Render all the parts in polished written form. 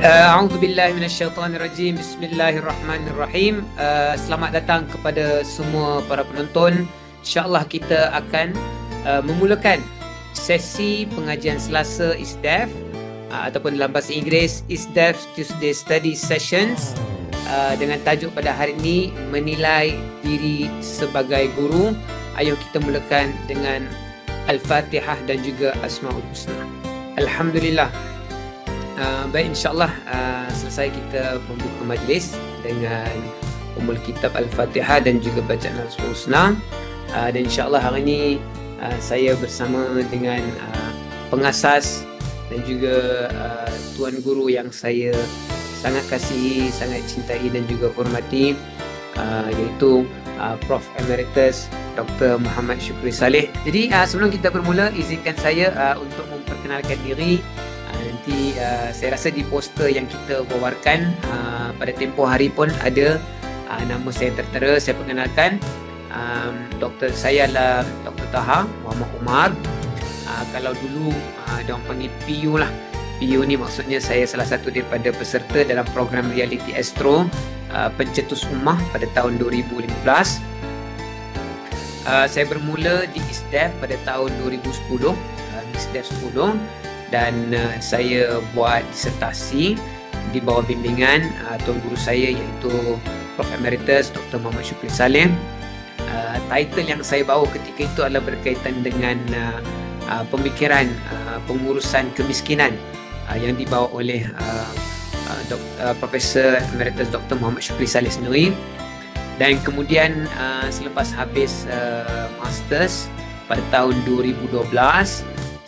Baik, a'udzubillahi minasyaitonirrajim. Bismillahirrahmanirrahim. Selamat datang kepada semua para penonton. InsyaAllah kita akan memulakan sesi pengajian Selasa ISDEF ataupun dalam bahasa Inggeris ISDEF Tuesday Study Sessions dengan tajuk pada hari ini menilai diri sebagai guru. Ayuh kita mulakan dengan Al-Fatihah dan juga Asmaul Husna. Alhamdulillah. Baik, insyaAllah selesai kita membuka majlis dengan Ummul Kitab Al-Fatihah dan juga bacaan Asmaul Husna. Dan insyaAllah hari ini saya bersama dengan pengasas dan juga Tuan Guru yang saya sangat kasihi, sangat cintai dan juga hormati, iaitu Prof. Emeritus Dr. Muhammad Syukri Saleh. Jadi sebelum kita bermula, izinkan saya untuk memperkenalkan diri. Nanti saya rasa di poster yang kita bawarkan pada tempoh hari pun ada nama saya tertera. Saya perkenalkan, doktor saya adalah Dr. Taha Muhammad Umar. Kalau dulu diorang panggil PU lah. PU ni maksudnya saya salah satu daripada peserta dalam program Reality Astro Pencetus Ummah pada tahun 2015. Saya bermula di ISDEF pada tahun 2010, ISDEF 10, dan saya buat disertasi di bawah bimbingan Tuan Guru saya iaitu Prof. Emeritus Dr. Muhammad Syukri Saleh. Title yang saya bawa ketika itu adalah berkaitan dengan pemikiran pengurusan kemiskinan yang dibawa oleh Profesor Emeritus Dr. Muhammad Syukri Saleh sendiri. Dan kemudian selepas habis Masters pada tahun 2012,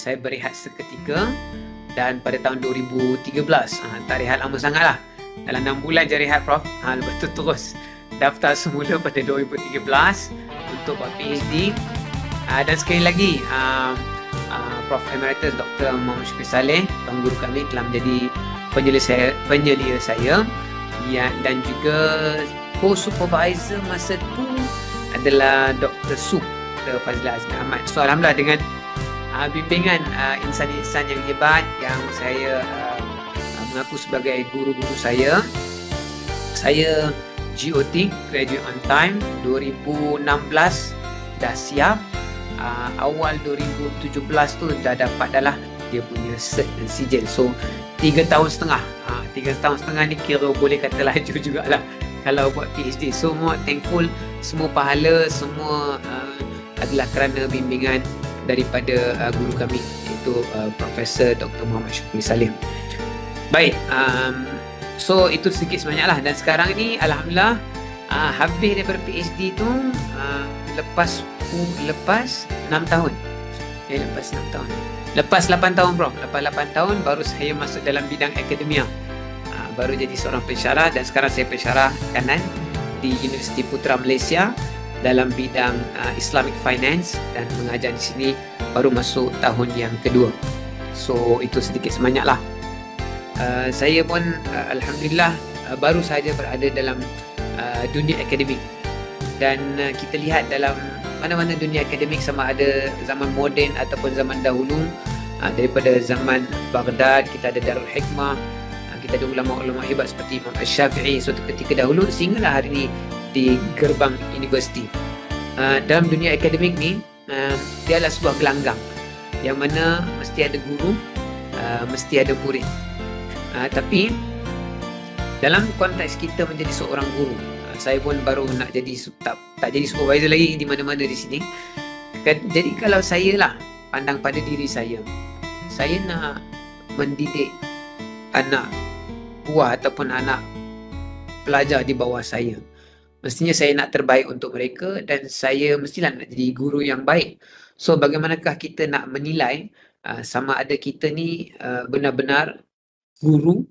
saya berehat seketika, dan pada tahun 2013, tak rehat lama sangat lah, dalam 6 bulan je rehat Prof. Lepas tu terus daftar semula pada 2013 untuk buat PhD. Dan sekali lagi Prof. Emeritus Dr. Muhammad Syukri Saleh, Tuan Guru kami, telah menjadi penyelia saya ya, dan juga co-supervisor masa tu adalah Dr. Su, Dr. Fazla Azmi Ahmad. So alhamdulillah dengan bimbingan insan-insan yang hebat yang saya mengaku sebagai guru-guru saya GOT, Graduate on Time, 2016 dah siap. Awal 2017 tu dah dapat dah lah dia punya cert dan sijil. So 3 tahun setengah. 3 tahun setengah ni kira boleh kata laju jugalah kalau buat PhD. So semua thankful, semua pahala, semua adalah kerana bimbingan daripada guru kami iaitu Profesor Dr. Muhammad Syukri Saleh. Baik, so itu sedikit sebanyak lah. Dan sekarang ni alhamdulillah habis daripada PhD tu lepas 6 tahun. Lepas 6 tahun. Lepas 8 tahun Prof. Lepas 8 tahun baru saya masuk dalam bidang akademia. Baru jadi seorang pensyarah, dan sekarang saya pensyarah kanan di Universiti Putra Malaysia dalam bidang Islamic Finance, dan mengajar di sini baru masuk tahun yang kedua. So itu sedikit sebanyak lah. Saya pun alhamdulillah baru sahaja berada dalam dunia akademik, dan kita lihat dalam mana-mana dunia akademik, sama ada zaman moden ataupun zaman dahulu, daripada zaman Baghdad kita ada Darul Hikmah, kita ada ulama-ulama hebat seperti Imam Ash-Shafi'i suatu ketika dahulu, sehinggalah hari ini di gerbang universiti. Dalam dunia akademik ni dia adalah sebuah gelanggang yang mana mesti ada guru, mesti ada murid. Tapi dalam konteks kita menjadi seorang guru, saya pun baru nak jadi tak jadi supervisor lagi di mana-mana di sini. Jadi kalau saya lah pandang pada diri saya nak mendidik anak buah ataupun anak pelajar di bawah saya, mestinya saya nak terbaik untuk mereka, dan saya mestilah nak jadi guru yang baik. So bagaimanakah kita nak menilai sama ada kita ni benar-benar guru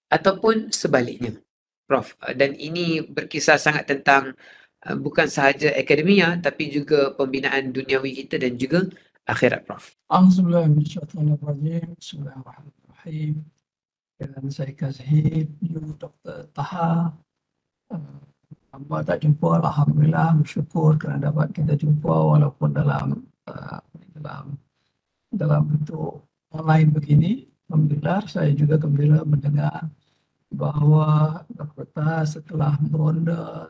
ataupun sebaliknya Prof. Dan ini berkisar sangat tentang bukan sahaja akademia tapi juga pembinaan duniawi kita dan juga akhirat Prof. Bismillahirrahmanirrahim. Dan saya kasihi Dr. Taha. Hamba tak jumpa, alhamdulillah, bersyukur kerana dapat kita jumpa walaupun dalam bentuk online begini. Alhamdulillah, saya juga gembira mendengar bahawa Dr. Taha setelah meronda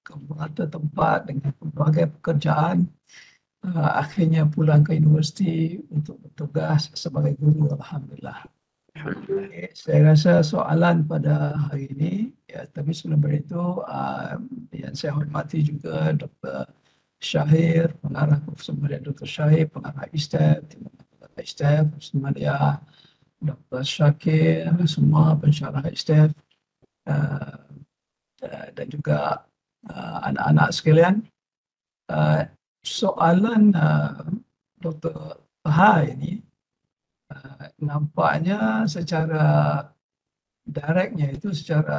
ke beberapa tempat dengan pelbagai pekerjaan, akhirnya pulang ke universiti untuk bertugas sebagai guru. Alhamdulillah. Alhamdulillah. Okay, saya rasa soalan pada hari ini, ya, tapi sebelum itu yang saya hormati juga Dr. Syahir, pengarah Profesor Madia Dr. Syahir, pengarah ISTEP, pengarah ISTEP, Profesor Madia Dr. Syakir, semua pensyarah ISTEP, dan juga anak-anak sekalian. Soalan Dr. Taha ini nampaknya secara directnya itu, secara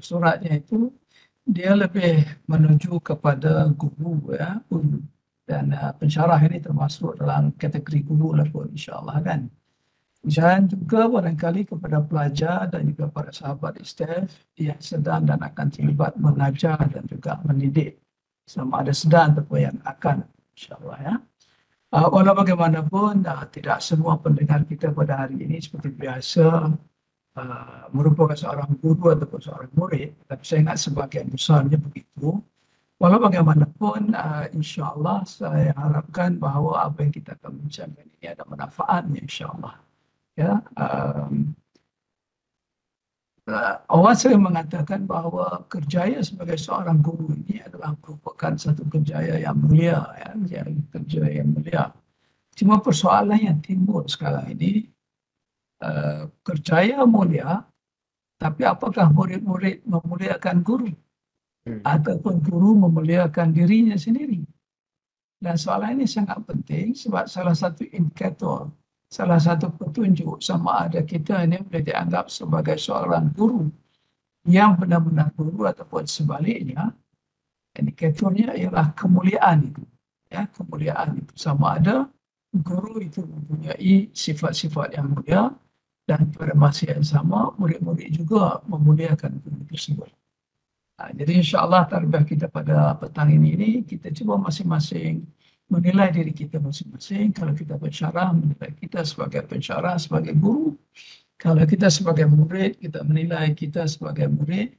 suratnya itu, dia lebih menuju kepada guru, ya, guru. Dan pensyarah ini termasuk dalam kategori guru lah pun, insyaAllah kan. Dan juga barangkali kepada pelajar dan juga para sahabat ISTEF yang sedang dan akan terlibat mengajar dan juga mendidik, sama ada sedang ataupun yang akan, insyaAllah, ya. Walau bagaimanapun, tidak semua pendengar kita pada hari ini seperti biasa merupakan seorang guru ataupun seorang murid, tapi saya ingat sebagian besarnya begitu. Walau bagaimanapun, insyaAllah saya harapkan bahawa apa yang kita akan bincangkan ini ada manfaatnya, insyaAllah. Ya, awal saya mengatakan bahawa kerjaya sebagai seorang guru ini adalah merupakan satu kerjaya yang mulia, ya, kerjaya yang mulia. Cuma persoalan yang timbul sekarang ini, kerjaya mulia, tapi apakah murid-murid memuliakan guru? Ataupun guru memuliakan dirinya sendiri? Dan soalan ini sangat penting sebab salah satu indikator, salah satu petunjuk sama ada kita ini boleh dianggap sebagai seorang guru yang benar-benar guru ataupun sebaliknya, indikatornya ialah kemuliaan itu. Ya, kemuliaan itu sama ada guru itu mempunyai sifat-sifat yang mulia dan pada masa yang sama murid-murid juga memuliakan guru tersebut. Jadi insyaAllah tarbiyah kita pada petang ini kita cuba masing-masing menilai diri kita masing-masing. Kalau kita pensyarah, menilai kita sebagai pensyarah, sebagai guru. Kalau kita sebagai murid, kita menilai kita sebagai murid.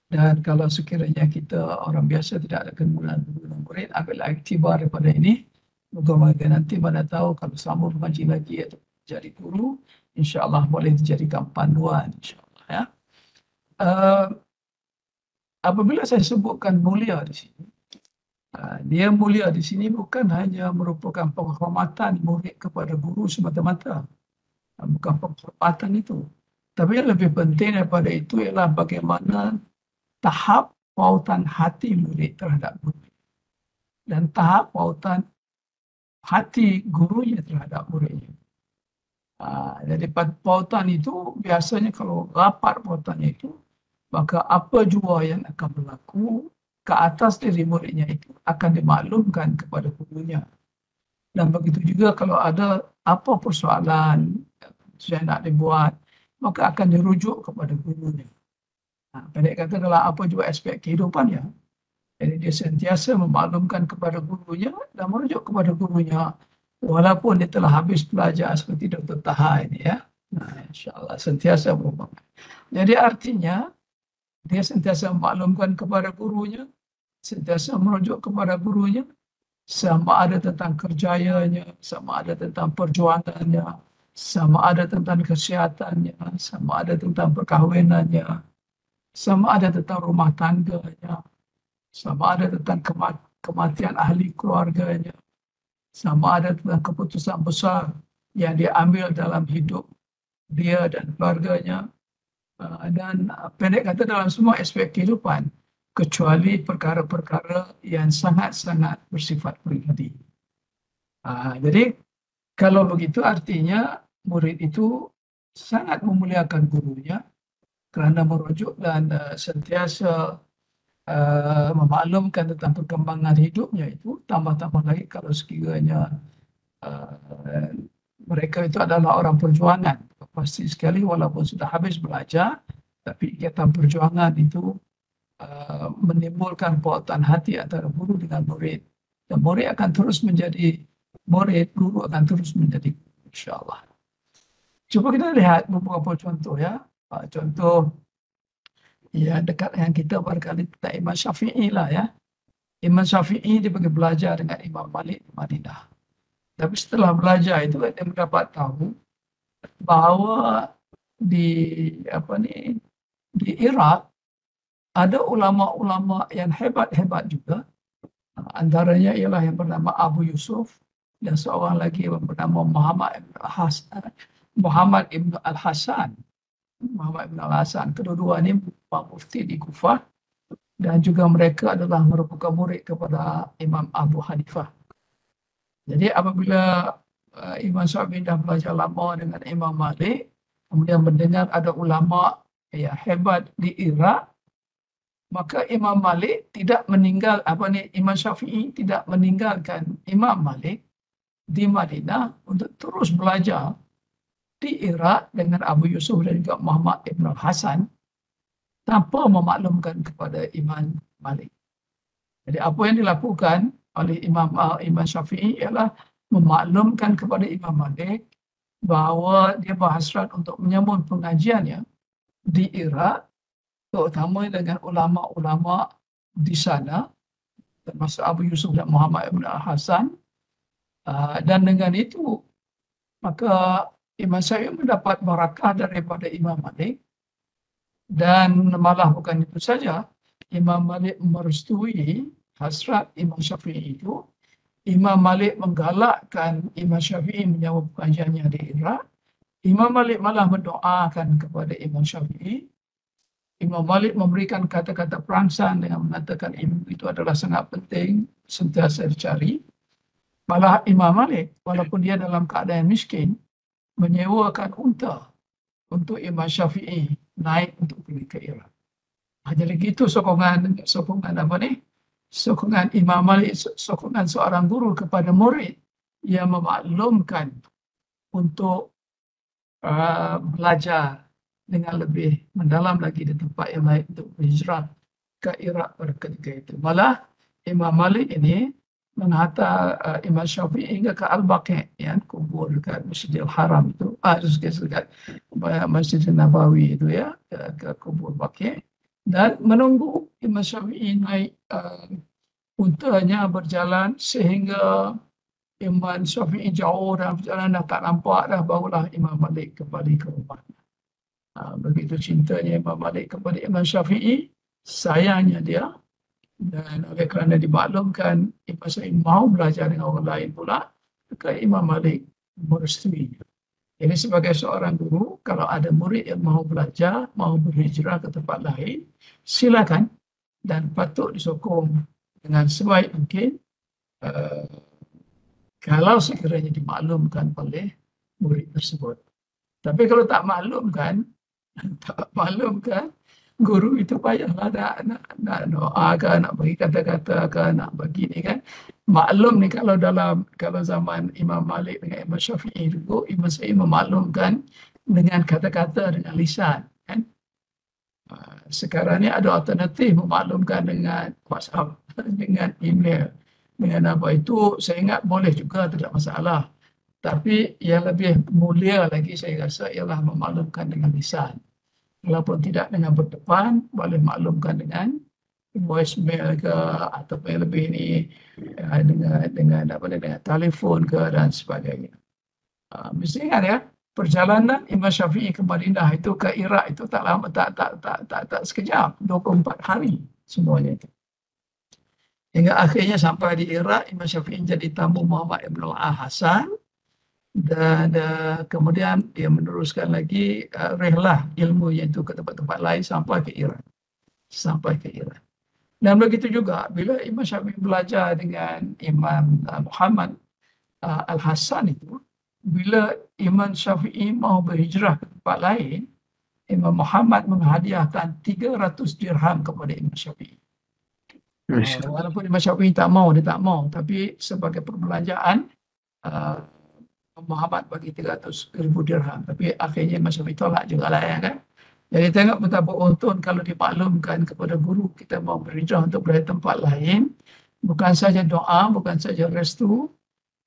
Dan kalau sekiranya kita orang biasa tidak ada kemuliaan guru dan murid, ambil iktibar daripada ini. Moga-moga nanti mana tahu kalau sambung mengaji lagi atau jadi guru, insyaAllah boleh dijadikan panduan, insyaAllah, ya. Apabila saya sebutkan mulia di sini, dia mulia di sini bukan hanya merupakan penghormatan murid kepada guru semata-mata. Bukan penghormatan itu. Tapi yang lebih penting daripada itu ialah bagaimana tahap pautan hati murid terhadap guru. Dan tahap pautan hati gurunya terhadap muridnya. Jadi pautan itu biasanya kalau rapat pautannya itu, maka apa jua yang akan berlaku ke atas diri muridnya itu akan dimaklumkan kepada gurunya. Dan begitu juga kalau ada apa persoalan yang nak dibuat, maka akan dirujuk kepada gurunya. Pendek kata adalah apa juga aspek kehidupannya. Jadi dia sentiasa memaklumkan kepada gurunya dan merujuk kepada gurunya walaupun dia telah habis belajar seperti Dr. Taha ini, ya. InsyaAllah sentiasa berubah. Jadi artinya dia sentiasa memaklumkan kepada gurunya, sentiasa merujuk kepada gurunya, sama ada tentang kerjayanya, sama ada tentang perjuangannya, sama ada tentang kesihatannya, sama ada tentang perkahwinannya, sama ada tentang rumah tangganya, sama ada tentang kematian ahli keluarganya, sama ada tentang keputusan besar yang dia ambil dalam hidup dia dan keluarganya. Dan pendek kata dalam semua aspek kehidupan kecuali perkara-perkara yang sangat-sangat bersifat pribadi. Jadi kalau begitu artinya murid itu sangat memuliakan gurunya kerana merujuk dan sentiasa memaklumkan tentang perkembangan hidupnya itu. Tambah-tambah lagi kalau sekiranya mereka itu adalah orang perjuangan. Pasti sekali walaupun sudah habis belajar, tapi kegiatan perjuangan itu menimbulkan pautan hati antara guru dengan murid. Dan murid akan terus menjadi murid, guru akan terus menjadi guru, insyaAllah. Cuba kita lihat beberapa contoh ya. Contoh yang dekat dengan kita barangkali tentang Imam Syafi'i lah ya. Imam Syafi'i dia pergi belajar dengan Imam Malik di Madinah. Tapi setelah belajar itu dia mendapat tahu bahawa di apa ni di Iraq ada ulama-ulama yang hebat-hebat juga. Antaranya ialah yang bernama Abu Yusuf dan seorang lagi yang bernama Muhammad Ibn Al-Hasan. Muhammad Ibn Al-Hasan. Kedua-dua ini mufti di Kufah dan juga mereka adalah merupakan murid kepada Imam Abu Hanifah. Jadi apabila Imam Syafi'i dah belajar lama dengan Imam Malik, kemudian mendengar ada ulama yang hebat di Iraq, maka Imam Malik tidak meninggal Imam Syafi'i tidak meninggalkan Imam Malik di Madinah untuk terus belajar di Iraq dengan Abu Yusuf dan juga Muhammad Ibn Hasan tanpa memaklumkan kepada Imam Malik. Jadi apa yang dilakukan oleh Imam Syafi'i ialah memaklumkan kepada Imam Malik bahawa dia berhasrat untuk menyambung pengajiannya di Iraq, terutama dengan ulama-ulama di sana, termasuk Abu Yusuf dan Muhammad Ibn Hasan. Dan dengan itu, maka Imam Syafi'i mendapat barakah daripada Imam Malik. Dan malah bukan itu saja, Imam Malik merestui hasrat Imam Syafi'i itu. Imam Malik menggalakkan Imam Syafi'i menyambung pengajiannya di Iraq. Imam Malik malah mendoakan kepada Imam Syafi'i. Imam Malik memberikan kata-kata perangsang dengan mengatakan ilmu itu adalah sangat penting, sentiasa dicari. Malah Imam Malik, walaupun dia dalam keadaan miskin, menyewakan unta untuk Imam Syafi'i naik untuk pergi ke Iraq. Jadi itu sokongan Imam Malik, sokongan seorang guru kepada murid yang memaklumkan untuk belajar dengan lebih mendalam lagi di tempat yang lain untuk berhijrah ke Iraq pada ketika itu. Malah Imam Malik ini menghantar Imam Syafi'i hingga ke Al-Baqi', yang kubur dekat Masjidil Haram itu, dekat Masjid Nabawi itu ya, ke kubur Baqi', dan menunggu Imam Syafi'i naik untanya berjalan sehingga Imam Syafi'i jauh dalam perjalanan dah tak nampak dah, barulah Imam Malik kembali ke rumah. Begitu cintanya Imam Malik kepada Imam Syafi'i, sayangnya dia, dan oleh kerana dimaklumkan Imam Syafi'i mahu belajar dengan orang lain pula, maka Imam Malik merestui. Jadi sebagai seorang guru, kalau ada murid yang mahu belajar, mahu berhijrah ke tempat lain, silakan, dan patut disokong dengan sebaik mungkin kalau sekiranya dimaklumkan oleh murid tersebut. Tapi kalau tak maklumkan, guru itu payahlah nak doa ke, nak bagi kata-kata ke, nak bagi ni kan. Maklum ni kalau zaman Imam Malik dengan Imam Syafi'i dulu, Imam Syafi'i memaklumkan dengan kata-kata, dengan lisan kan. Sekarang ni ada alternatif memaklumkan dengan WhatsApp, dengan email, dengan apa itu, saya ingat boleh juga, tidak masalah. Tapi yang lebih mulia lagi saya rasa ialah memaklumkan dengan lisan. Walaupun tidak dengan berdepan, boleh maklumkan dengan voicemail ke, ataupun yang lebih ni dengan telefon ke dan sebagainya. Mesti ingat ya, perjalanan Imam Syafi'i ke Madinah itu, ke Iraq itu tak lama, tak sekejap, 24 hari semuanya itu. Hingga akhirnya sampai di Iraq, Imam Syafi'i jadi tamu Muhammad Ibn Hasan. Dan kemudian dia meneruskan lagi rihlah ilmunya itu ke tempat-tempat lain sampai ke Iran. Dan begitu juga bila Imam Syafi'i belajar dengan Imam Muhammad Al-Hasan itu, bila Imam Syafi'i mau berhijrah ke tempat lain, Imam Muhammad menghadiahkan 300 dirham kepada Imam Syafi'i. Walaupun Imam Syafi'i dia tak mau, tapi sebagai perbelanjaan Muhammad bagi 300,000 dirham, tapi akhirnya Imam Syafi'i tolak juga lah ya kan. Jadi tengok betapa untung kalau dimaklumkan kepada guru kita mau berhijrah untuk berada tempat lain, bukan saja doa, bukan saja restu,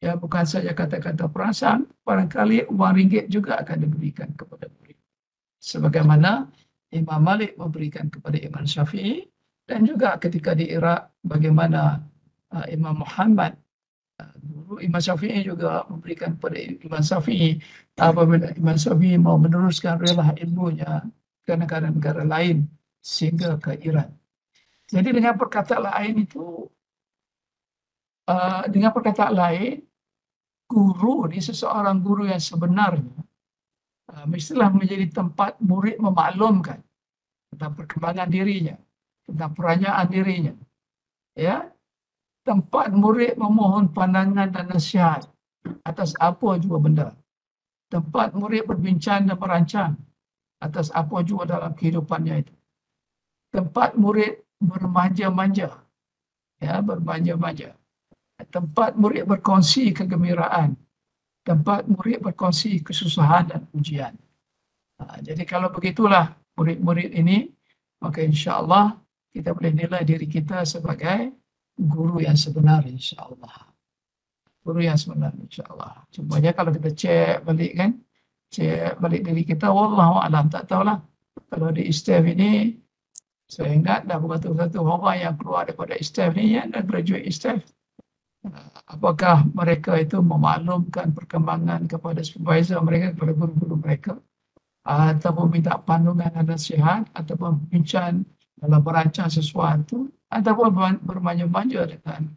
Ya, bukan saja kata-kata perasan, barangkali wang ringgit juga akan diberikan kepada murid. Sebagaimana Imam Malik memberikan kepada Imam Syafi'i, dan juga ketika di Iraq bagaimana Imam Muhammad, guru Imam Syafi'i, juga memberikan kepada Imam Syafi'i apabila Imam Syafi'i mau meneruskan rilah ilmunya ke negara-negara lain sehingga ke Iran. Jadi dengan perkataan lain itu, guru ni, seseorang guru yang sebenarnya mestilah menjadi tempat murid memaklumkan tentang perkembangan dirinya, tentang peranyaan dirinya. Ya, tempat murid memohon pandangan dan nasihat atas apa jua benda. Tempat murid berbincang dan merancang atas apa jua dalam kehidupannya itu. Tempat murid bermanja-manja, ya, bermanja-manja. Tempat murid berkongsi kegembiraan. Tempat murid berkongsi kesusahan dan ujian. Jadi kalau begitulah murid-murid ini, maka insya-Allah kita boleh nilai diri kita sebagai guru yang sebenar, insya-Allah. Guru yang sebenar, insya-Allah. Cumanya kalau kita cek balik diri kita, wallahu alam, tak tahulah. Kalau di ISTEF ini, saya ingat dah beratus-ratus orang yang keluar daripada ISTEF ni yang dah graduate ISTEF. Apakah mereka itu memaklumkan perkembangan kepada supervisor mereka, kepada guru-guru mereka, ataupun minta pandangan dan nasihat, ataupun bincang dalam merancang sesuatu, ataupun bermanja-manja dengan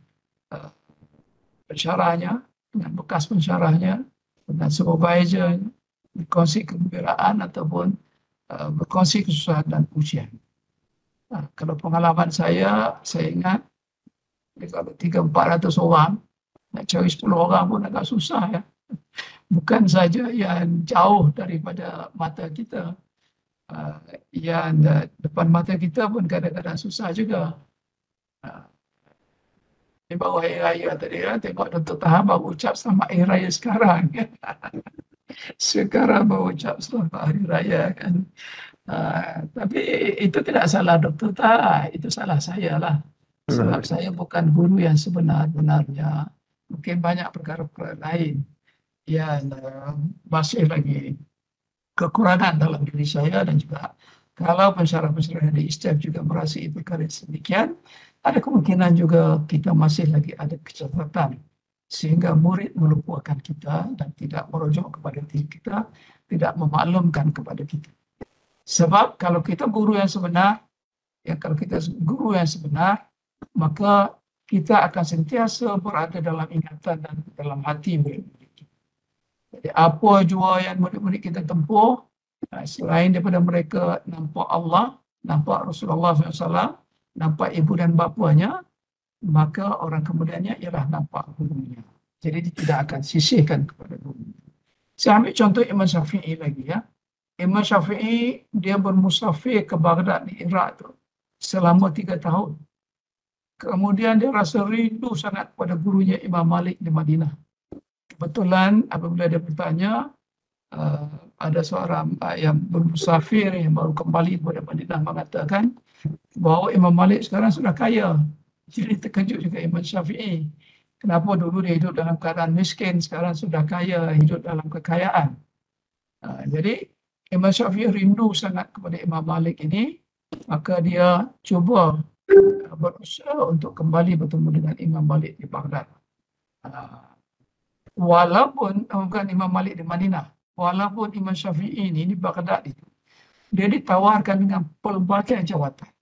pensyarahnya, dengan bekas pensyarahnya, dengan supervisor, berkongsi kegembiraan ataupun berkongsi kesusahan dan ujian. Kalau pengalaman saya ingat kalau 300-400 orang, nak cari 10 orang pun agak susah, ya. Bukan saja yang jauh daripada mata kita, yang depan mata kita pun kadang-kadang susah juga. Di bawah Hari Raya tadi, ya, tengok Dr. Taha baru ucap selamat Hari Raya sekarang. Sekarang baru ucap selamat Hari Raya, kan. Tapi itu tidak salah Dr. Taha, itu salah saya lah. Sebab saya bukan guru yang sebenar-benarnya. Mungkin banyak perkara-perkara lain yang masih lagi kekurangan dalam diri saya, dan juga kalau pensyarah-pensyarah di ISTEF juga merasai perkara sedemikian, ada kemungkinan juga kita masih lagi ada kecacatan sehingga murid melupakan kita dan tidak merujuk kepada diri kita, tidak memaklumkan kepada kita. Sebab kalau kita guru yang sebenar, maka kita akan sentiasa berada dalam ingatan dan dalam hati murid-murid kita. Jadi apa jua yang murid-murid kita tempuh, selain daripada mereka nampak Allah, nampak Rasulullah SAW, nampak ibu dan bapanya, maka orang kemudiannya ialah nampak gurunya. Jadi dia tidak akan sisihkan kepada gurunya. Saya ambil contoh Imam Syafi'i lagi, ya. Imam Syafi'i dia bermusafir ke Baghdad di Iraq tu selama 3 tahun. Kemudian dia rasa rindu sangat pada gurunya Imam Malik di Madinah. Kebetulan apabila dia bertanya, ada seorang yang bermusafir yang baru kembali kepada Madinah mengatakan bahawa Imam Malik sekarang sudah kaya. Jadi terkejut juga Imam Syafi'i. Kenapa dulu dia hidup dalam keadaan miskin, sekarang sudah kaya, hidup dalam kekayaan. Jadi Imam Syafi'i rindu sangat kepada Imam Malik ini, maka dia cuba berusaha untuk kembali bertemu dengan Imam Malik di Baghdad. Walaupun bukan Imam Malik di Madinah, walaupun Imam Syafi'i ini di Baghdad itu, dia ditawarkan dengan pelbagai jawatan.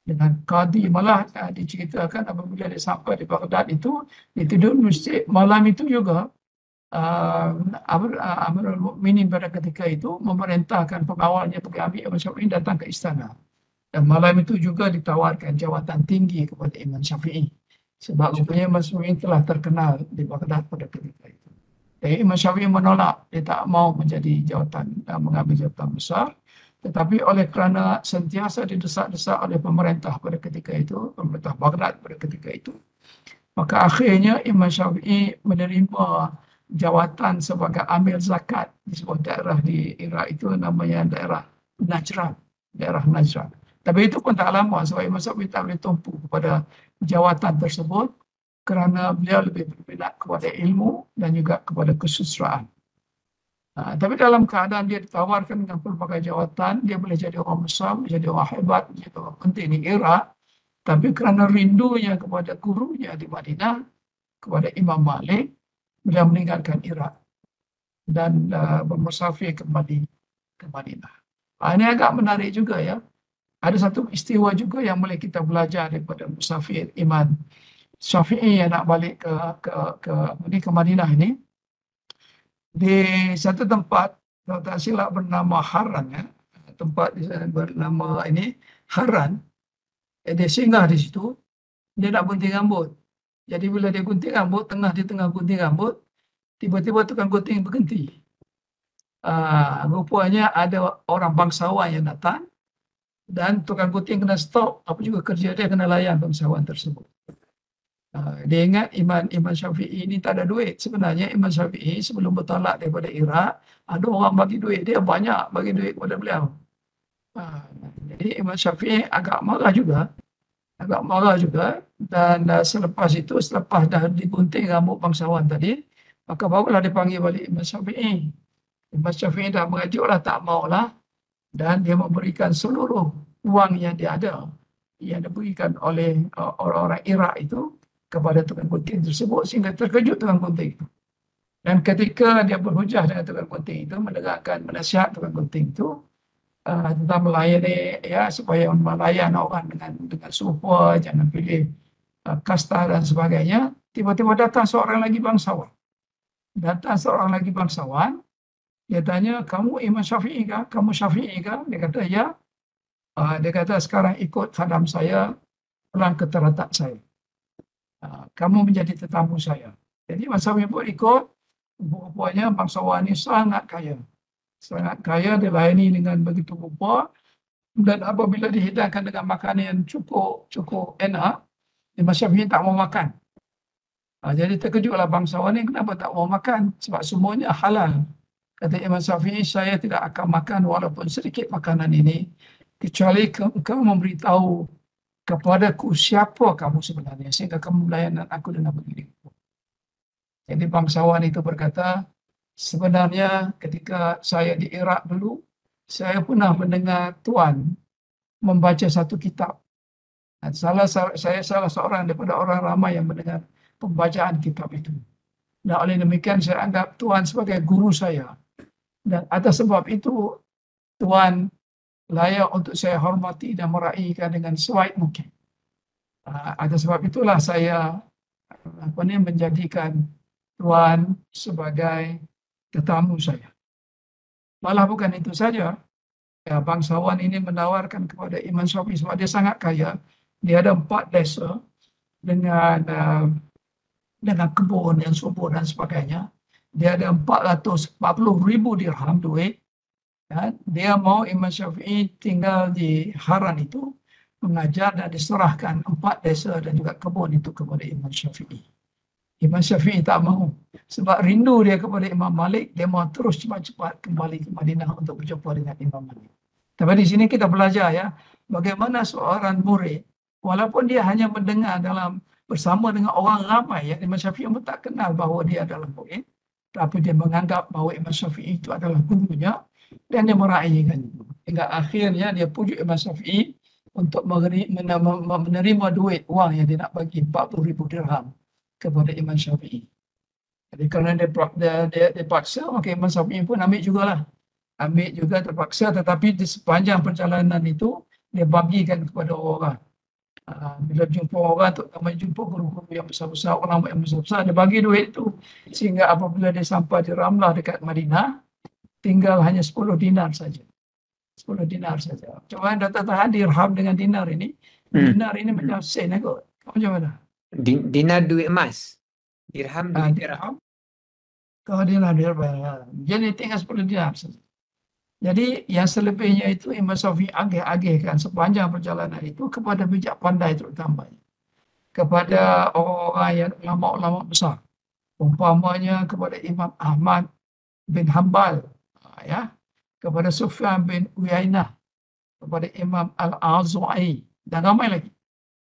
Dengan qadi, malah diceritakan apabila dia sampai di Baghdad itu, dia tidur di masjid. Malam itu juga Amirul Mukminin pada ketika itu memerintahkan pengawalnya pergi ambil Imam Syafi'i datang ke istana. Dan malam itu juga ditawarkan jawatan tinggi kepada Imam Syafi'i. Sebab rupanya Imam Syafi'i telah terkenal di Baghdad pada ketika itu. Jadi Imam Syafi'i menolak, dia tak mau menjadi mengambil jawatan besar. Tetapi oleh kerana sentiasa didesak-desak oleh pemerintah pada ketika itu, pemerintah Baghdad pada ketika itu, maka akhirnya Imam Syafi'i menerima jawatan sebagai amil zakat di sebuah daerah di Iraq itu, namanya daerah Najran. Tapi itu pun tak lama, sebab Imam Syafi'i tak boleh tumpu kepada jawatan tersebut. kerana beliau lebih berminat kepada ilmu dan juga kepada kesusastraan. Tapi dalam keadaan dia ditawarkan dengan pelbagai jawatan, dia boleh jadi orang besar, boleh jadi orang hebat, boleh jadi orang penting di Iraq. Tapi kerana rindunya kepada gurunya di Madinah, kepada Imam Malik, beliau meninggalkan Iraq dan bermusafir kembali ke Madinah. Ini agak menarik juga ya. Ada satu istiwa juga yang boleh kita belajar daripada musafir Imam Syafi'i yang nak balik ke Madinah ini. Di satu tempat, kalau tak silap bernama Haran, ya. Tempat di sana bernama ini Haran. Dia singgah di situ, dia nak gunting rambut. Jadi bila dia gunting rambut, di tengah gunting rambut, tiba-tiba tukang gunting berhenti. Rupanya ada orang bangsawan yang datang dan tukang gunting kena stop. Apa juga kerja dia, kena layan bangsawan tersebut. Dia ingat Imam Syafi'i ini tak ada duit. Sebenarnya Imam Syafi'i sebelum bertolak daripada Iraq, ada orang bagi duit. Dia banyak bagi duit kepada beliau. Jadi Imam Syafi'i agak marah juga. Dan selepas itu, selepas dah digunting rambut bangsawan tadi, maka barulah dipanggil balik Imam Syafi'i. Imam Syafi'i dah mengajuklah, tak maulah. Dan dia memberikan seluruh wang yang dia ada, yang diberikan oleh orang-orang Iraq itu kepada tukang gunting tersebut, sehingga terkejut tukang gunting itu. Dan ketika dia berhujah dengan tukang gunting itu, mendengarkan nasihat tukang gunting itu tentang melayani, ya, supaya melayan orang dengan sopan, jangan pilih kasta dan sebagainya. Tiba-tiba datang seorang lagi bangsawan. Dia tanya, kamu Imam Syafi'i kah? Kamu Syafi'i kah? Dia kata, ya. Dia kata, sekarang ikut khadam saya, pulang ke teratak saya. Kamu menjadi tetamu saya. Jadi Imam Syafi'i pun ikut. Rupanya bangsawan ini sangat kaya. Sangat kaya, dilayani dengan begitu rupa. Dan apabila dihidangkan dengan makanan yang cukup enak, Imam Syafi'i tak mau makan. Jadi terkejutlah bangsawan ini, kenapa tak mau makan? Sebab semuanya halal. Kata Imam Syafi'i, saya tidak akan makan walaupun sedikit makanan ini, kecuali engkau memberitahu kepadaku siapa kamu sebenarnya, sehingga kamu melayan aku dengan begini. Jadi bangsawan itu berkata, sebenarnya ketika saya di Iraq dulu, saya pernah mendengar Tuan membaca satu kitab. Dan saya salah seorang daripada orang ramai yang mendengar pembacaan kitab itu. Dan oleh demikian saya anggap Tuan sebagai guru saya. Dan atas sebab itu, Tuan layak untuk saya hormati dan meraihkan dengan sebaik mungkin. Atas sebab itulah saya menjadikan Tuan sebagai tetamu saya. Malah bukan itu saja, ya, bangsawan ini menawarkan kepada Imam Syafi'i, sebab dia sangat kaya. Dia ada 4 desa dengan kebun yang subur dan sebagainya. Dia ada 440,000 dirham duit. Dia mau Imam Syafi'i tinggal di Haran itu, mengajar dan diserahkan 4 desa dan juga kebun itu kepada Imam Syafi'i. Imam Syafi'i tak mahu. Sebab rindu dia kepada Imam Malik, dia mahu terus cepat-cepat kembali ke Madinah untuk berjumpa dengan Imam Malik. Tapi di sini kita belajar, ya, bagaimana seorang murid, walaupun dia hanya mendengar bersama dengan orang ramai, ya, Imam Syafi'i pun tak kenal bahawa dia adalah murid, tapi dia menganggap bahawa Imam Syafi'i itu adalah gurunya, dan dia meraihkan itu. Hingga akhirnya dia pujuk Imam Syafi'i untuk menerima duit, wang yang dia nak bagi, 40,000 dirham kepada Imam Syafi'i. Jadi kerana dia paksa, maka Imam Syafi'i pun ambil jugalah. Ambil juga terpaksa, tetapi di sepanjang perjalanan itu, dia bagikan kepada orang. Bila jumpa orang, terutama jumpa guru-guru yang besar-besar, ulama yang besar-besar, dia bagi duit itu. Sehingga apabila dia sampai di Ramlah dekat Madinah, tinggal hanya 10 dinar saja. 10 dinar saja. Cuma Dr. Tahan dirham dengan dinar ini. Dinar ini macam sen kot. Macam mana? Dinar duit emas. Dirham duit dirham. Kalau dinar dirham. Jadi tinggal 10 dinar saja. Jadi yang selebihnya itu Imam Syafi'i agih-agihkan sepanjang perjalanan itu kepada bijak pandai terutama. Kepada orang-orang yang ulama-ulama besar. Umpamanya kepada Imam Ahmad bin Hanbal, ya, kepada Sufyan bin Uyainah, kepada Imam Al-Auza'i, dan ramai lagi.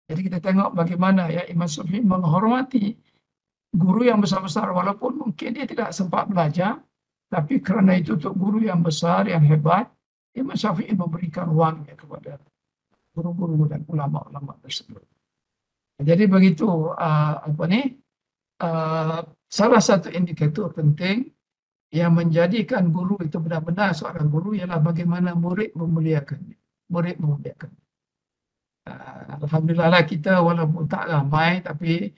Jadi kita tengok bagaimana ya Imam Syafi'i menghormati guru yang besar-besar, walaupun mungkin dia tidak sempat belajar, tapi kerana itu untuk guru yang besar, yang hebat, Imam Syafi'i memberikan wangnya kepada guru-guru dan ulama-ulama tersebut. Jadi begitu salah satu indikator penting yang menjadikan guru itu benar-benar seorang guru ialah bagaimana murid memuliakannya. Murid memuliakannya. Alhamdulillah lah kita walaupun tak ramai, tapi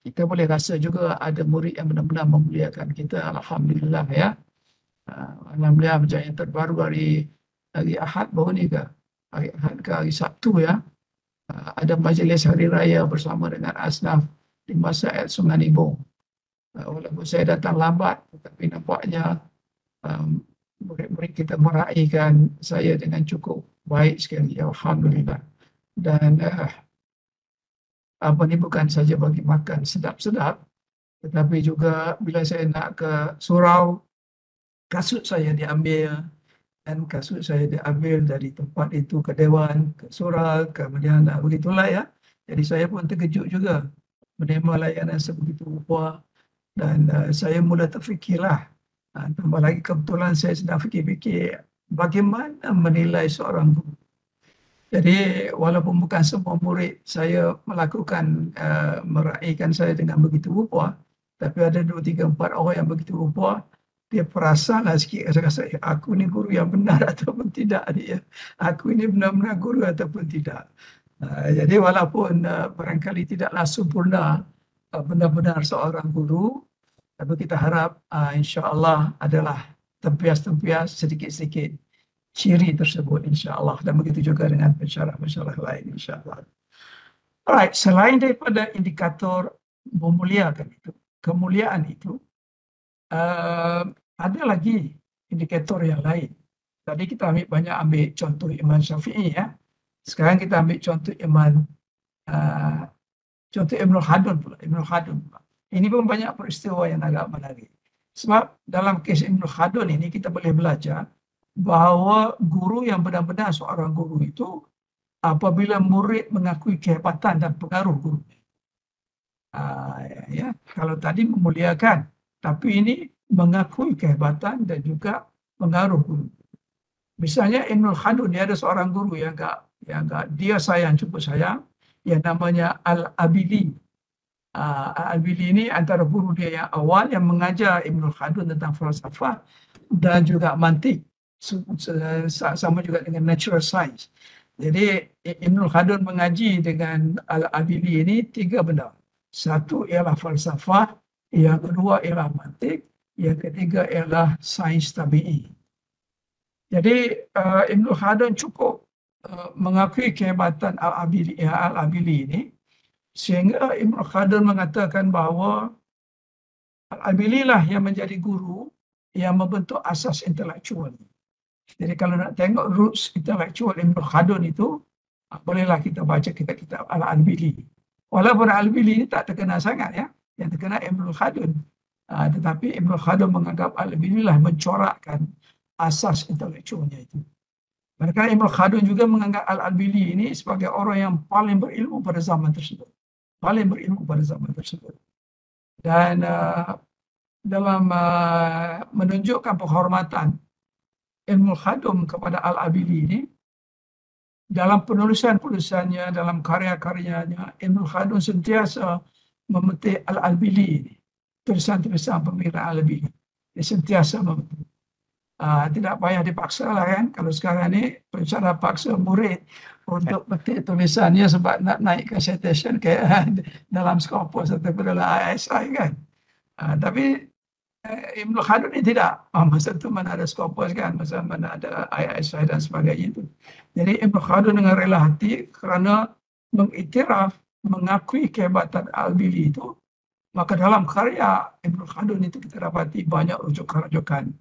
kita boleh rasa juga ada murid yang benar-benar memuliakan kita. Alhamdulillah ya. Alhamdulillah macam yang terbaru hari Ahad baru ni ke? Hari Ahad ke hari Sabtu ya. Ada majlis hari raya bersama dengan Asnaf di Masjid Sungai Nibong. Walaupun saya datang lambat, tetapi nampaknya murid-murid kita meraihkan saya dengan cukup baik sekali. Alhamdulillah. Dan ini bukan saja bagi makan sedap-sedap, tetapi juga bila saya nak ke surau, kasut saya diambil, dan kasut saya diambil dari tempat itu ke Dewan, ke surau, kemudian begitulah ya. Jadi saya pun terkejut juga menerima layanan sebegitu rupa. Dan saya mula terfikirlah, tambah lagi kebetulan saya sedang fikir-fikir bagaimana menilai seorang guru. Jadi walaupun bukan semua murid saya melakukan meraihkan saya dengan begitu rupa, tapi ada 2, 3, 4 orang yang begitu rupa, dia perasanlah sikit rasa aku ni guru yang benar ataupun tidak dia. Aku ini benar-benar guru ataupun tidak. Jadi walaupun barangkali tidaklah sempurna benar-benar seorang guru, tapi kita harap insya-Allah adalah tempias-tempias sedikit-sedikit ciri tersebut insya-Allah, dan begitu juga dengan pensyarah-pensyarah lain insya-Allah. Alright, selain daripada indikator memuliakan itu, kemuliaan itu, ada lagi indikator yang lain. Tadi kita ambil contoh Imam Syafi'i ya. Sekarang kita ambil contoh contoh Ibn Khaldun pula. Ini pun banyak peristiwa yang agak menarik. Sebab dalam kes Ibn Khaldun ini kita boleh belajar bahawa guru yang benar-benar seorang guru itu apabila murid mengakui kehebatan dan pengaruh guru. Ya, kalau tadi memuliakan, tapi ini mengakui kehebatan dan juga pengaruh guru. Misalnya Ibn Khaldun, dia ada seorang guru yang dia sayang, cukup sayang, yang namanya Al-Abidi. Al-Abidi ini antara guru dia yang awal yang mengajar Ibn Khaldun tentang falsafah dan juga mantik, sama juga dengan natural science. Jadi Ibn Khaldun mengaji dengan Al-Abidi ini 3 benda. Satu ialah falsafah, yang kedua ialah mantik, yang ketiga ialah sains tabi'i. Jadi Ibn Khaldun cukup mengakui kehebatan Al-Abidi ini, sehingga Ibn Khaldun mengatakan bahawa Al-Abidi lah yang menjadi guru yang membentuk asas intelektual. Jadi kalau nak tengok roots intelektual Ibn Khaldun itu, bolehlah kita baca kitab Al-Abidi. Walaupun Al-Abidi ini tak terkenal sangat ya, yang terkenal Ibn Khaldun. Tetapi Ibn Khaldun menganggap Al-Abidi lah mencorakkan asas intelektualnya itu. Mereka Ibn Khaldun juga menganggap Al-Abidi ini sebagai orang yang paling berilmu pada zaman tersebut. Dan dalam menunjukkan penghormatan Ibn Khaldun kepada Al-Abidi ini, dalam penulisan-penulisannya, dalam karya-karyanya, Ibn Khaldun sentiasa memetik Al-Abidi ini. Tulisan-tulisan pemikiran Al-Abidi. Dia sentiasa memetik. Tidak payah dipaksa lah kan. Kalau sekarang ni cara paksa murid untuk petik tulisannya sebab nak naikkan citation kayak dalam Scopus atau dalam ISI kan. Tapi Ibn Khaldun ini tidak. Masa tu mana ada Scopus kan, masa mana ada ISI dan sebagainya itu. Jadi Ibn Khaldun dengan rela hati kerana mengiktiraf, mengakui kehebatan Al-Abidi itu, maka dalam karya Ibn Khaldun itu kita dapati banyak rujukan-rujukan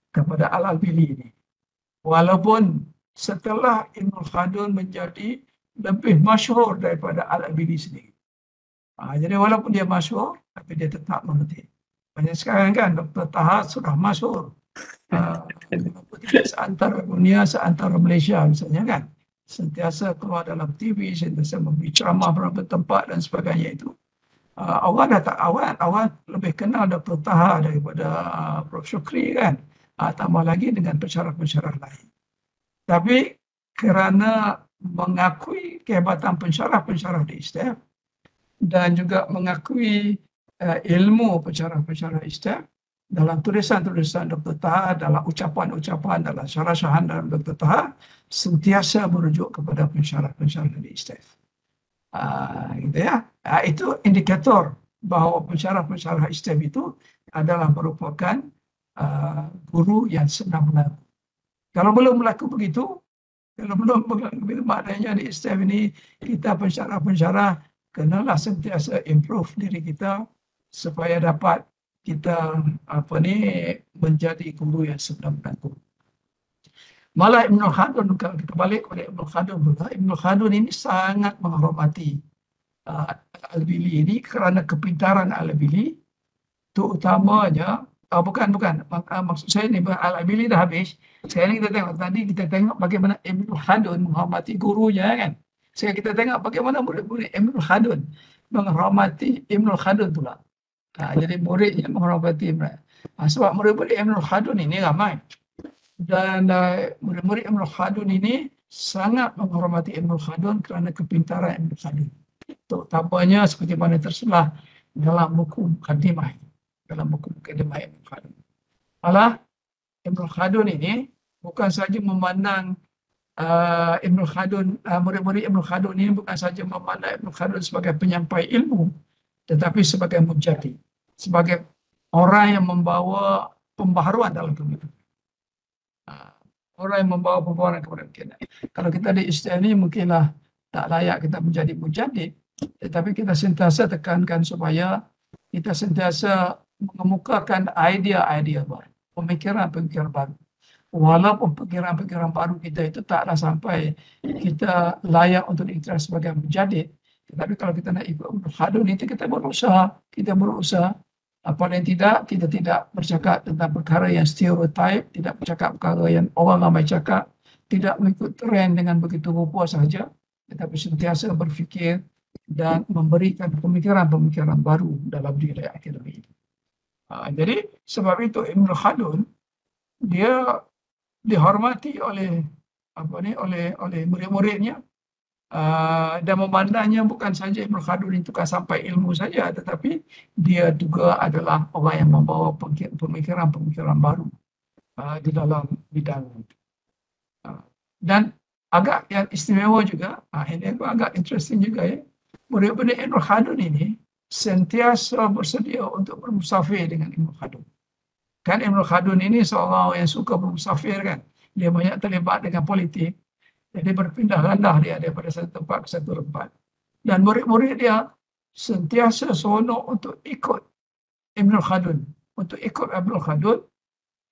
kepada Al-Abidi ini. Walaupun setelah Ibn Khaldun menjadi lebih masyhur daripada Al-Abidi sendiri. Jadi walaupun dia masyhur, tapi dia tetap memetik. Banyak sekarang kan, Dr. Taha sudah masyhur. Seantara dunia, seantara Malaysia misalnya kan. sentiasa keluar dalam TV, sentiasa memberi ceramah beberapa tempat dan sebagainya itu. Awak dah tak awak lebih kenal Dr. Taha daripada Prof. Syukri kan. Tambah lagi dengan pensyarah-pensyarah lain. Tapi kerana mengakui kehebatan pensyarah-pensyarah di ISTEF dan juga mengakui ilmu pensyarah-pensyarah ISTEF dalam tulisan-tulisan Dr. Taha, dalam ucapan-ucapan, dalam syarah-syarahan dalam Dr. Taha, sentiasa merujuk kepada pensyarah-pensyarah di ISTEF. Gitu ya. Itu indikator bahawa pensyarah-pensyarah ISTEF itu adalah merupakan guru yang sedang mengaku. Kalau belum berlaku begitu, kalau belum berlaku, maknanya di ISTEF ini kita pensyarah-pensyarah kenalah sentiasa improve diri kita supaya dapat kita menjadi guru yang sedang mengaku. Malah Ibn Khaldun, kalau kita balik kepada Ibn Khaldun pula, Ibn Khaldun ini sangat menghormati Al-Bili ini kerana kepintaran Al-Bili, terutamanya, maksud saya ni Al-Bili dah habis. Sekarang kita tengok, tadi kita tengok bagaimana Ibn Khaldun menghormati gurunya kan. Sekarang kita tengok bagaimana murid-murid Ibn Khaldun menghormati Ibn Khaldun pula. Jadi muridnya menghormati Ibn. Sebab murid-murid Ibn Khaldun ini ramai. Dan murid-murid Ibn Khaldun ini sangat menghormati Ibn Khaldun kerana kepintaran Ibn Khaldun. Terutamanya seperti mana terselah dalam buku Muqaddimah. Dalam buku Muqaddimah Ibn Khaldun. Malah Ibn Khaldun ini bukan saja memandang Ibn Khaldun, murid-murid Ibn Khaldun ini bukan saja memandang Ibn Khaldun sebagai penyampai ilmu, tetapi sebagai mujadid, sebagai orang yang membawa pembaharuan dalam kehidupan. Orang yang membawa pembaharuan kepada kita. Kalau kita di ISTEF ini mungkinlah tak layak kita menjadi mujadid, tetapi kita sentiasa tekankan supaya kita sentiasa mengemukakan idea-idea baru, pemikiran-pemikiran baru. Walaupun pemikiran-pemikiran baru kita itu taklah sampai kita layak untuk diiktiraf sebagai mujadid, tetapi kalau kita nak ikut Ibn Khaldun itu kita berusaha. Paling tidak kita tidak bercakap tentang perkara yang stereotip, tidak bercakap perkara yang orang ramai cakap, tidak mengikut trend dengan begitu rupa sahaja, tetapi sentiasa berfikir dan memberikan pemikiran-pemikiran baru dalam diri akademik itu. Jadi sebab itu Ibn Khaldun dia dihormati oleh murid-muridnya dan memandangnya bukan saja Ibn Khaldun itu kan sampai ilmu saja, tetapi dia juga adalah orang yang membawa pemikiran-pemikiran baru di dalam bidang itu. Dan agak yang istimewa juga, ini agak interesting juga ya, murid-murid Ibn Khaldun ini sentiasa bersedia untuk bermusafir dengan Ibn Khaldun. Kan Ibn Khaldun ini seorang yang suka bermusafir kan, dia banyak terlibat dengan politik. Jadi berpindah-landah dia daripada satu tempat ke satu tempat. Dan murid-murid dia sentiasa seronok untuk ikut Ibn Khaldun. Untuk ikut Ibn Khaldun,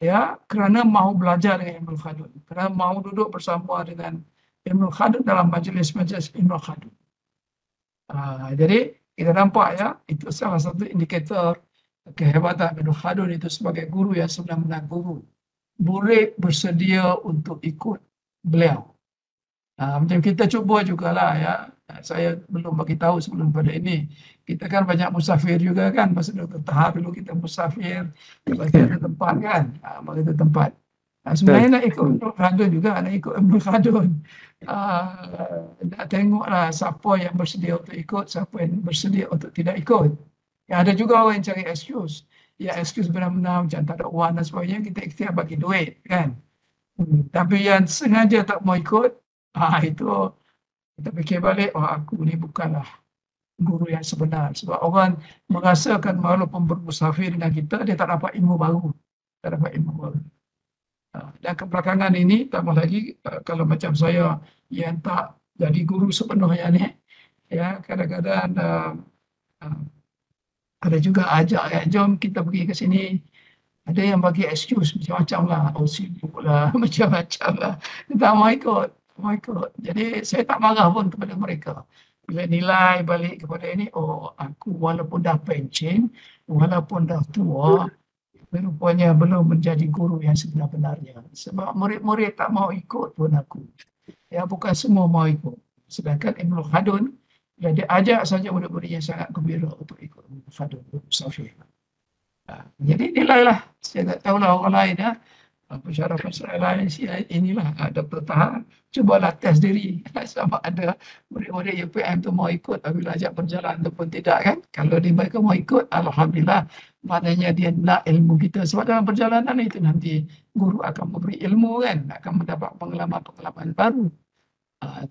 ya, kerana mahu belajar dengan Ibn Khaldun. Kerana mahu duduk bersama dengan Ibn Khaldun dalam majlis-majlis Ibn Khaldun. Jadi kita nampak ya, itu salah satu indikator kehebatan Ibn Khaldun itu sebagai guru yang sebenarnya guru. Murid bersedia untuk ikut beliau. Macam kita cuba jugalah ya. Saya belum bagi tahu sebelum pada ini. Kita kan banyak musafir juga kan. Masa Dr. Taha dulu kita musafir. Bagi satu tempat kan. Bagi satu tempat. Sebenarnya nak ikut Ibn Khaldun juga. Nak ikut Ibn Khaldun. Nak tengoklah siapa yang bersedia untuk ikut. Siapa yang bersedia untuk tidak ikut. Ya, ada juga orang yang cari excuse. Ya excuse benar-benar macam tak ada wang dan sebagainya. Kita ikhtiar bagi duit kan. Tapi yang sengaja tak mau ikut. Itu kita fikir balik, aku ni bukanlah guru yang sebenar. Sebab orang merasakan walaupun bermusafir dengan kita, dia tak dapat ilmu baru. Tak dapat ilmu baru. Dan kebelakangan ini, tambah lagi, kalau macam saya yang tak jadi guru sepenuhnya ni, ya kadang-kadang ada juga ajak, ya, jom kita pergi ke sini. Ada yang bagi excuse macam-macam lah, sibuk lah, macam-macam lah. Dia tak mau ikut. Jadi saya tak marah pun kepada mereka. Bila nilai balik kepada ini, aku walaupun dah pencen, walaupun dah tua, rupanya belum menjadi guru yang sebenar-benarnya. Sebab murid-murid tak mau ikut pun aku. Ya, bukan semua mau ikut. Sedangkan Ibn Khaldun, dia ajak saja murid-murid yang sangat gembira untuk ikut Ibn Khaldun, Musafir. Jadi nilailah, saya tak tahulah orang lain ya. Pensyarah-pensyarah lain inilah Dr. Taha, cubalah test diri sama ada murid-murid UPM tu mau ikut apabila ajak berjalan ataupun tidak kan. Kalau dia mereka mau ikut, Alhamdulillah, maknanya dia nak ilmu kita. Sebab dalam perjalanan itu nanti guru akan memberi ilmu kan, akan mendapat pengalaman-pengalaman baru.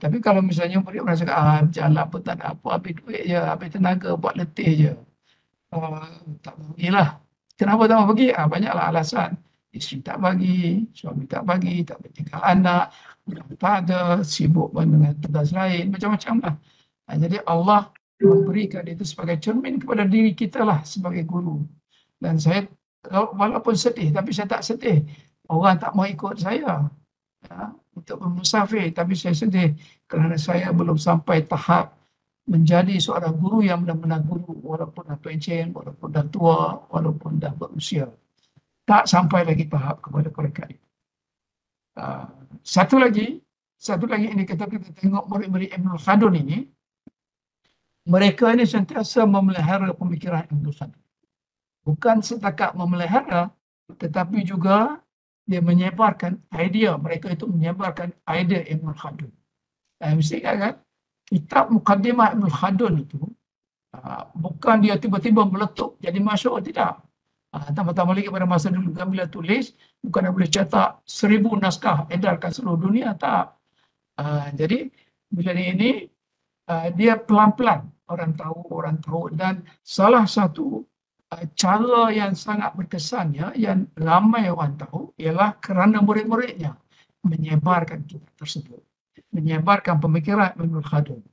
Tapi kalau misalnya murid merasa jalan pun tak ada apa, habis duit je, habis tenaga, buat letih je. Tak bagilah. Kenapa tak mau pergi? Banyaklah alasan. Isteri tak bagi, suami tak bagi, tak boleh tinggal anak, budak tak ada, sibuk dengan tugas lain, macam-macam lah. Jadi Allah memberikan itu sebagai cermin kepada diri kita lah sebagai guru. Dan saya walaupun sedih, tapi saya tak sedih. Orang tak mau ikut saya untuk bermusafir, tapi saya sedih kerana saya belum sampai tahap menjadi seorang guru yang benar-benar guru, walaupun dah pencen, walaupun dah tua, walaupun dah berusia. Tak sampai lagi tahap kepada mereka itu. Satu lagi ini kita tengok murid-murid Ibn Khaldun ini, mereka ini sentiasa memelihara pemikiran Ibn Khaldun. Bukan setakat memelihara, tetapi juga dia menyebarkan idea, mereka itu menyebarkan idea Ibn Khaldun. Mesti kan? Kitab Muqaddimah Ibn Khaldun itu bukan dia tiba-tiba meletup jadi masyhur, tidak. Tambah-tambah lagi pada masa dulu bila tulis, bukan dia boleh cetak 1000 naskah edarkan seluruh dunia, tak. Jadi bila ini dia pelan-pelan orang tahu, dan salah satu cara yang sangat berkesannya yang ramai orang tahu ialah kerana murid-muridnya menyebarkan kitab tersebut, menyebarkan pemikiran Ibn Khaldun.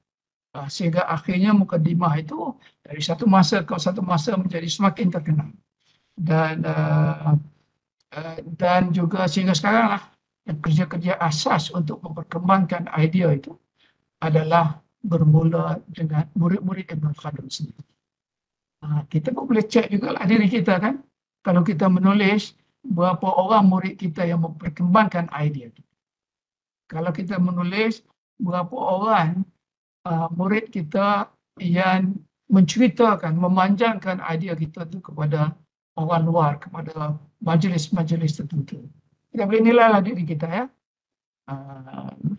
Sehingga akhirnya Muqaddimah itu dari satu masa ke satu masa menjadi semakin terkenal. Dan juga sehingga sekarang lah kerja-kerja asas untuk memperkembangkan idea itu adalah bermula dengan murid-murid Ibn Khaldun sendiri. Kita pun boleh cek juga lah diri kita kan. Kalau kita menulis, berapa orang murid kita yang memperkembangkan idea itu. Kalau kita menulis, berapa orang murid kita yang menceritakan, memanjangkan idea kita itu kepada orang luar, kepada majlis-majlis tertentu. Kita boleh nilai lah diri kita ya.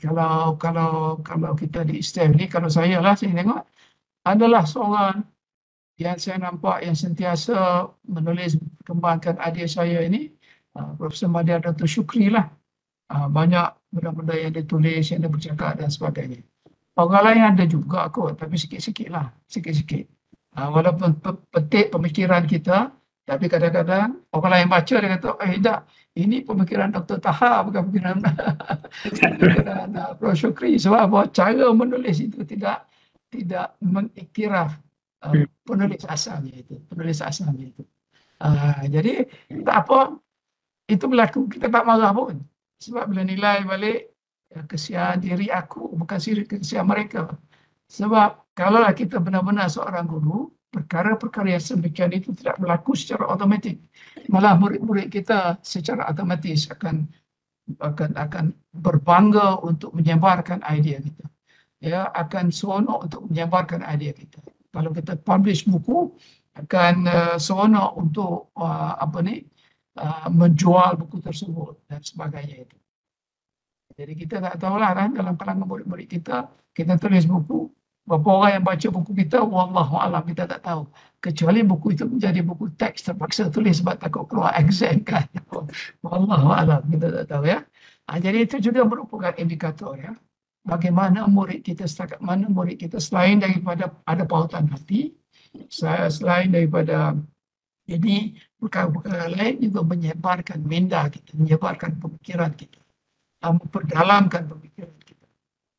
Kalau kita di ISTEM ni, kalau saya tengok, adalah seorang yang saya nampak yang sentiasa menulis, kembangkan idea saya ini, Profesor Madya Dato' Syukri lah. Banyak benda-benda yang dia tulis, yang dia bercakap dan sebagainya. Orang lain ada juga kot, tapi sikit-sikit lah, sikit-sikit. Walaupun petik pemikiran kita, tapi kadang-kadang orang lain baca, dia kata, tak, ini pemikiran Dr. Taha, bukan pemikiran Prof. Syukri. Sebab apa? Cara menulis itu tidak mengiktiraf penulis asalnya itu. Jadi tak apa, itu berlaku, kita tak marah pun. Sebab bila nilai balik, kesian diri aku, bukan kesian mereka. Sebab kalaulah kita benar-benar seorang guru, perkara-perkara yang sedemikian itu tidak berlaku secara automatik. Malah murid-murid kita secara otomatis akan berbangga untuk menyebarkan idea kita. Ya, akan seronok untuk menyebarkan idea kita. Kalau kita publish buku, akan seronok untuk menjual buku tersebut dan sebagainya itu. Jadi kita tak tahulah kan, dalam kalangan murid-murid kita tulis buku, berapa orang yang baca buku kita, wallahualam, kita tak tahu. Kecuali buku itu menjadi buku teks terpaksa tulis sebab takut keluar exam kan. Wallahualam, kita tak tahu ya. Jadi itu juga merupakan indikator ya. Bagaimana murid kita, setakat mana murid kita selain daripada ada pautan hati, selain daripada ini perkara-perkara lain juga menyebarkan minda kita, menyebarkan pemikiran kita, memperdalamkan pemikiran kita.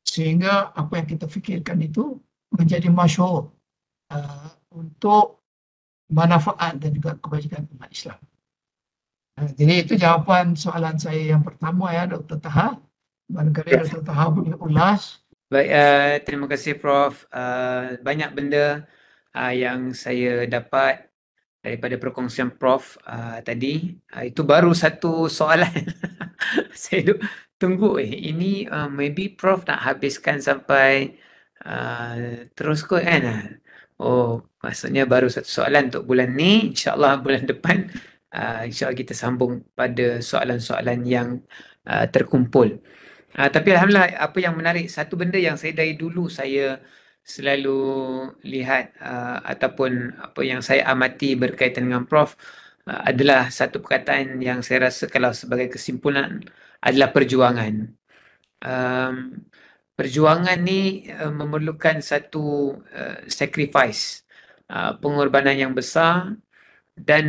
Sehingga apa yang kita fikirkan itu menjadi masyhur untuk manfaat dan juga kebajikan umat Islam. Jadi itu jawapan soalan saya yang pertama ya, Dr. Taha. Barangkali Dr. Taha boleh ulas. Baik, terima kasih Prof. Banyak benda yang saya dapat daripada perkongsian Prof tadi. Itu baru satu soalan. Tunggu ini maybe Prof nak habiskan sampai terus kot kan? Oh, maksudnya baru satu soalan untuk bulan ni. InsyaAllah bulan depan insyaAllah kita sambung pada soalan-soalan yang terkumpul. Tapi Alhamdulillah, apa yang menarik, satu benda yang saya dari dulu saya selalu lihat ataupun apa yang saya amati berkaitan dengan Prof adalah satu perkataan yang saya rasa kalau sebagai kesimpulan adalah perjuangan. Perjuangan ni memerlukan satu sacrifice, pengorbanan yang besar, dan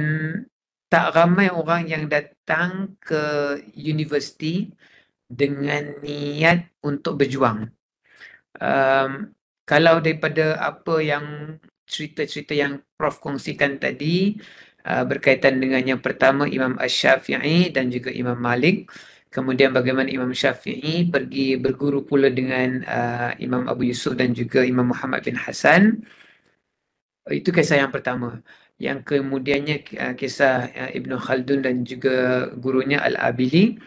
tak ramai orang yang datang ke universiti dengan niat untuk berjuang. Kalau daripada apa yang cerita-cerita yang Prof kongsikan tadi berkaitan dengan yang pertama Imam Asy-Syafi'i dan juga Imam Malik, kemudian bagaimana Imam Syafi'i pergi berguru pula dengan Imam Abu Yusuf dan juga Imam Muhammad bin Hasan. Itu kisah yang pertama. Yang kemudiannya kisah Ibn Khaldun dan juga gurunya Al-Abili.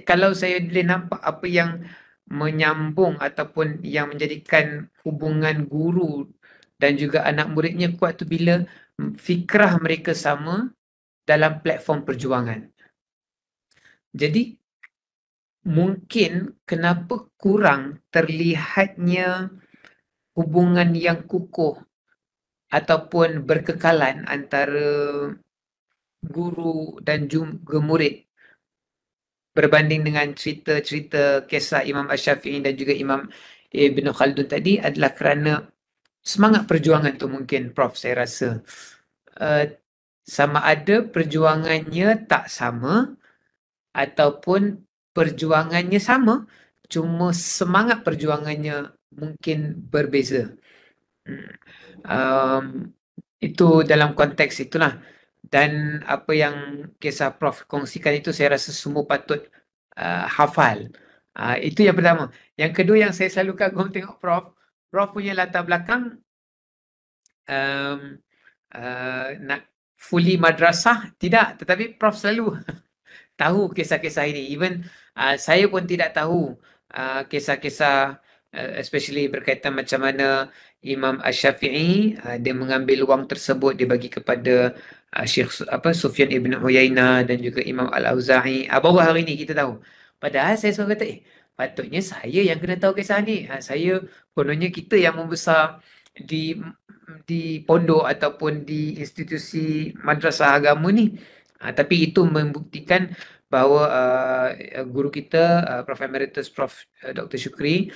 Kalau saya boleh nampak apa yang menyambung ataupun yang menjadikan hubungan guru dan juga anak muridnya kuat tu bila fikrah mereka sama dalam platform perjuangan. Jadi mungkin kenapa kurang terlihatnya hubungan yang kukuh ataupun berkekalan antara guru dan juga murid berbanding dengan cerita-cerita kisah Imam Asy-Syafi'i dan juga Imam Ibn Khaldun tadi adalah kerana semangat perjuangan tu mungkin Prof saya rasa sama ada perjuangannya tak sama ataupun perjuangannya sama cuma semangat perjuangannya mungkin berbeza. Itu dalam konteks itulah. Dan apa yang kisah Prof kongsikan itu saya rasa semua patut hafal. Itu yang pertama. Yang kedua yang saya selalu kagum tengok Prof punya latar belakang nak fully madrasah tidak, tetapi Prof selalu tahu kisah-kisah ini. Even saya pun tidak tahu kisah-kisah especially berkaitan macam mana Imam Asy-Syafi'i dia mengambil wang tersebut dia bagi kepada Syekh Sufyan Ibn Uyainah dan juga Imam Al-Auza'i. Baru hari ni kita tahu. Padahal saya selalu kata patutnya saya yang kena tahu kisah ni. Saya kononnya kita yang membesar di pondok ataupun di institusi madrasah agama ni. Tapi itu membuktikan bahawa guru kita Prof Emeritus Prof Dr. Syukri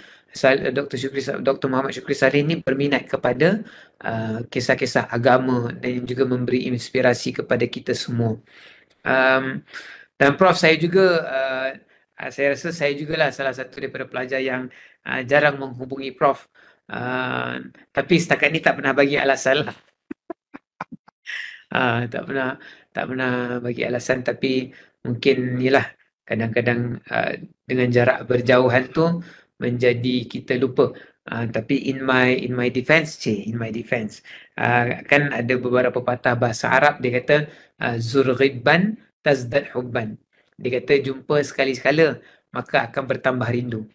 Dr. Muhammad Syukri Saleh ni berminat kepada kisah-kisah agama dan juga memberi inspirasi kepada kita semua. Dan Prof saya juga saya rasa saya jugalah salah satu daripada pelajar yang jarang menghubungi Prof. Tapi setakat ni tak pernah bagi alasan lah. Tak pernah bagi alasan, tapi mungkin yalah kadang-kadang dengan jarak berjauhan tu menjadi kita lupa. Tapi in my defense, kan ada beberapa patah bahasa Arab dia kata zur ghibban tazdad hubban. Dia kata jumpa sekali-sekala maka akan bertambah rindu.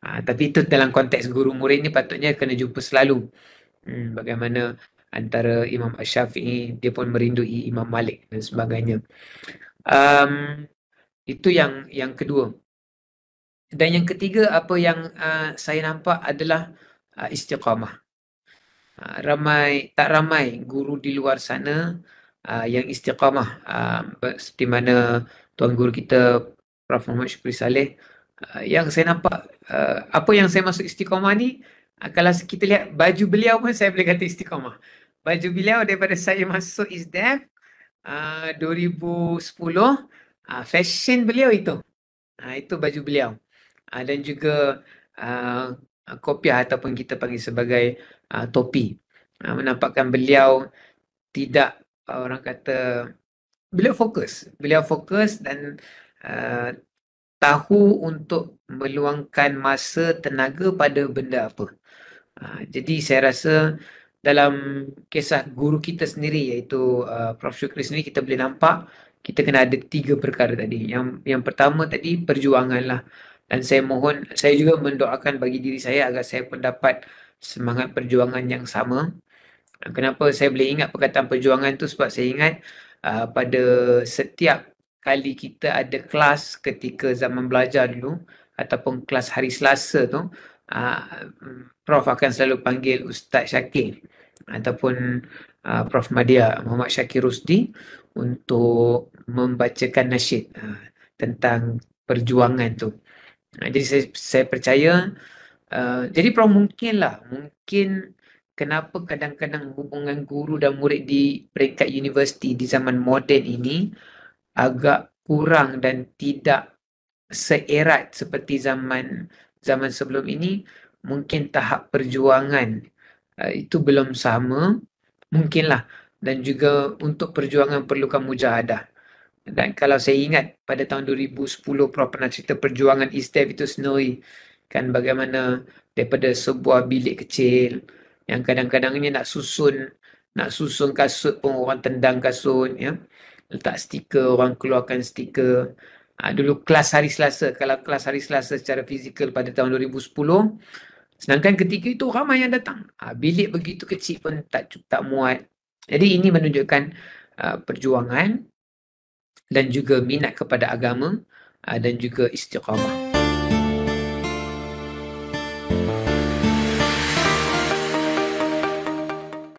Tapi itu dalam konteks guru murid ni patutnya kena jumpa selalu. Bagaimana antara Imam Asy-Syafi'i dia pun merindui Imam Malik dan sebagainya. Itu yang kedua. Dan yang ketiga apa yang saya nampak adalah istiqamah. Tak ramai guru di luar sana yang istiqamah seperti mana tuan guru kita Prof Muhammad Syukri Saleh. Yang saya nampak apa yang saya maksud istiqamah ni, kalau kita lihat baju beliau pun saya boleh kata istiqamah. Baju beliau daripada saya masuk ISDEF 2010, fashion beliau itu. Itu baju beliau. Dan juga kopiah ataupun kita panggil sebagai topi. Menampakkan beliau tidak orang kata beliau fokus dan tahu untuk meluangkan masa tenaga pada benda apa. Jadi saya rasa dalam kisah guru kita sendiri iaitu Prof Syukri sendiri kita boleh nampak kita kena ada 3 perkara tadi. Yang pertama tadi perjuangan lah. Dan saya juga mendoakan bagi diri saya agar saya pun dapat semangat perjuangan yang sama. Kenapa saya boleh ingat perkataan perjuangan tu sebab saya ingat pada setiap kali kita ada kelas ketika zaman belajar dulu ataupun kelas hari Selasa tu, uh, Prof akan selalu panggil Ustaz Syakir ataupun Prof Madia Muhammad Syakir Rusdi untuk membacakan nasyid tentang perjuangan tu. Jadi saya percaya jadi Prof mungkin kenapa kadang-kadang hubungan guru dan murid di peringkat universiti di zaman moden ini agak kurang dan tidak seerat seperti zaman sebelum ini. Mungkin tahap perjuangan itu belum sama, mungkinlah. Dan juga untuk perjuangan perlukan mujahadah. Dan kalau saya ingat pada tahun 2010 Prof pernah cerita perjuangan ISDEF itu sendiri, kan bagaimana daripada sebuah bilik kecil yang kadang-kadangnya nak susun kasut pun orang tendang kasut, ya, letak stiker, orang keluarkan stiker. Dulu kelas hari Selasa, kalau kelas hari Selasa secara fizikal pada tahun 2010, sedangkan ketika itu ramai yang datang, bilik begitu kecil pun tak muat. Jadi ini menunjukkan perjuangan dan juga minat kepada agama dan juga istiqamah.